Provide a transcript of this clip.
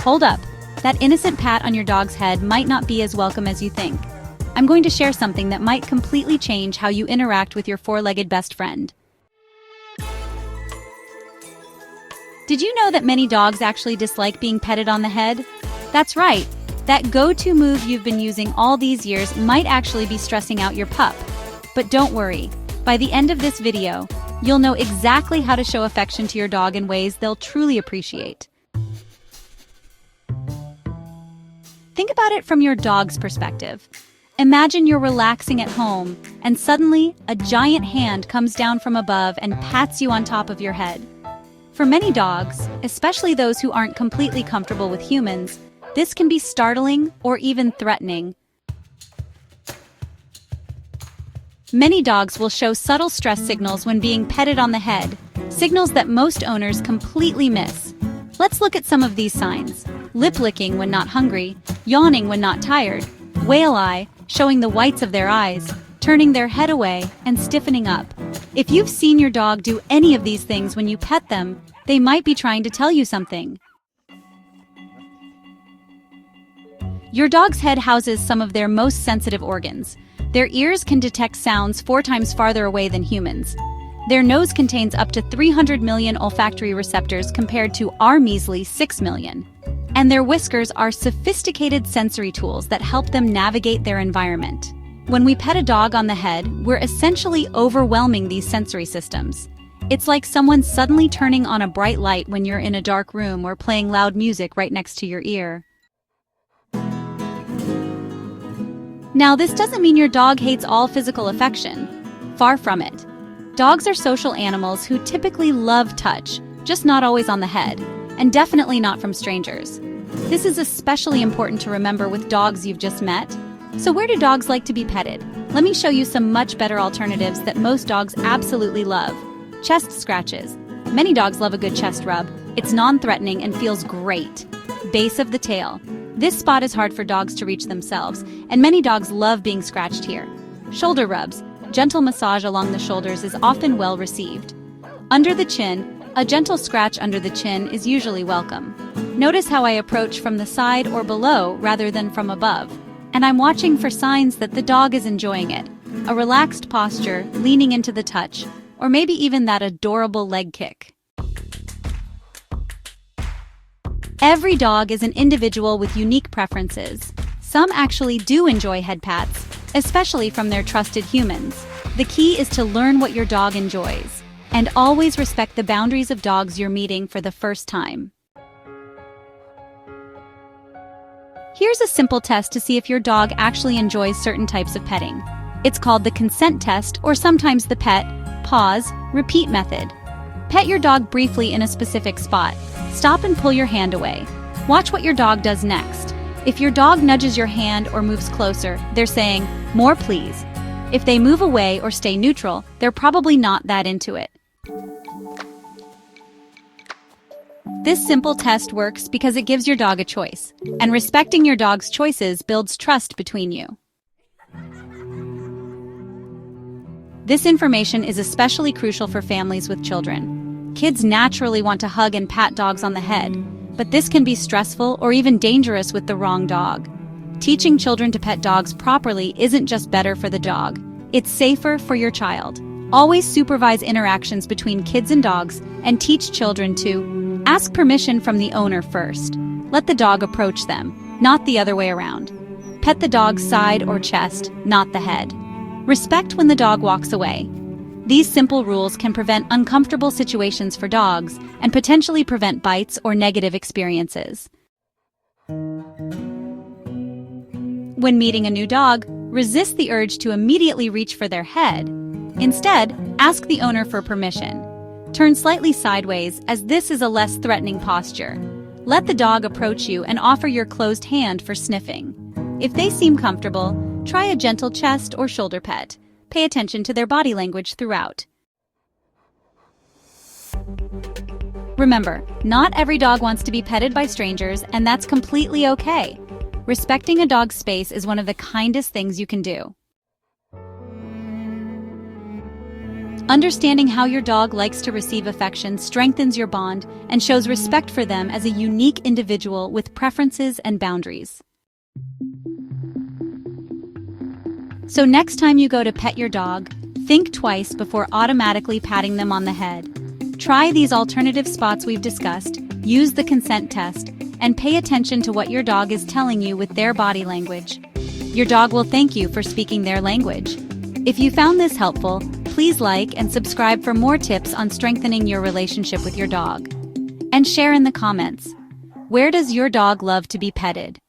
Hold up. That innocent pat on your dog's head might not be as welcome as you think. I'm going to share something that might completely change how you interact with your four-legged best friend. Did you know that many dogs actually dislike being petted on the head? That's right. That go-to move you've been using all these years might actually be stressing out your pup. But don't worry. By the end of this video, you'll know exactly how to show affection to your dog in ways they'll truly appreciate. Think about it from your dog's perspective. Imagine you're relaxing at home, and suddenly, a giant hand comes down from above and pats you on top of your head. For many dogs, especially those who aren't completely comfortable with humans, this can be startling or even threatening. Many dogs will show subtle stress signals when being petted on the head, signals that most owners completely miss. Let's look at some of these signs. Lip licking when not hungry, yawning when not tired, whale eye, showing the whites of their eyes, turning their head away, and stiffening up. If you've seen your dog do any of these things when you pet them, they might be trying to tell you something. Your dog's head houses some of their most sensitive organs. Their ears can detect sounds 4 times farther away than humans. Their nose contains up to 300 million olfactory receptors compared to our measly 6 million. And their whiskers are sophisticated sensory tools that help them navigate their environment. When we pet a dog on the head, we're essentially overwhelming these sensory systems. It's like someone suddenly turning on a bright light when you're in a dark room or playing loud music right next to your ear. Now, this doesn't mean your dog hates all physical affection. Far from it. Dogs are social animals who typically love touch, just not always on the head, and definitely not from strangers. This is especially important to remember with dogs you've just met. So where do dogs like to be petted? Let me show you some much better alternatives that most dogs absolutely love. Chest scratches. Many dogs love a good chest rub. It's non-threatening and feels great. Base of the tail. This spot is hard for dogs to reach themselves, and many dogs love being scratched here. Shoulder rubs. Gentle massage along the shoulders is often well received. Under the chin, a gentle scratch under the chin is usually welcome. Notice how I approach from the side or below rather than from above, and I'm watching for signs that the dog is enjoying it. A relaxed posture, leaning into the touch, or maybe even that adorable leg kick. Every dog is an individual with unique preferences. Some actually do enjoy head pats, especially from their trusted humans. The key is to learn what your dog enjoys, and always respect the boundaries of dogs you're meeting for the first time. Here's a simple test to see if your dog actually enjoys certain types of petting. It's called the consent test, or sometimes the pet, pause, repeat method. Pet your dog briefly in a specific spot. Stop and pull your hand away. Watch what your dog does next. If your dog nudges your hand or moves closer, they're saying, "More please." If they move away or stay neutral, they're probably not that into it. This simple test works because it gives your dog a choice, and respecting your dog's choices builds trust between you. This information is especially crucial for families with children. Kids naturally want to hug and pat dogs on the head, but this can be stressful or even dangerous with the wrong dog. Teaching children to pet dogs properly isn't just better for the dog, it's safer for your child. Always supervise interactions between kids and dogs and teach children to ask permission from the owner first. Let the dog approach them, not the other way around. Pet the dog's side or chest, not the head. Respect when the dog walks away. These simple rules can prevent uncomfortable situations for dogs and potentially prevent bites or negative experiences. When meeting a new dog, resist the urge to immediately reach for their head. Instead, ask the owner for permission. Turn slightly sideways, as this is a less threatening posture. Let the dog approach you and offer your closed hand for sniffing. If they seem comfortable, try a gentle chest or shoulder pet. Pay attention to their body language throughout. Remember, not every dog wants to be petted by strangers, and that's completely okay. Respecting a dog's space is one of the kindest things you can do. Understanding how your dog likes to receive affection strengthens your bond and shows respect for them as a unique individual with preferences and boundaries. So next time you go to pet your dog, think twice before automatically patting them on the head. Try these alternative spots we've discussed, use the consent test, and pay attention to what your dog is telling you with their body language. Your dog will thank you for speaking their language. If you found this helpful, please like and subscribe for more tips on strengthening your relationship with your dog. And share in the comments. Where does your dog love to be petted?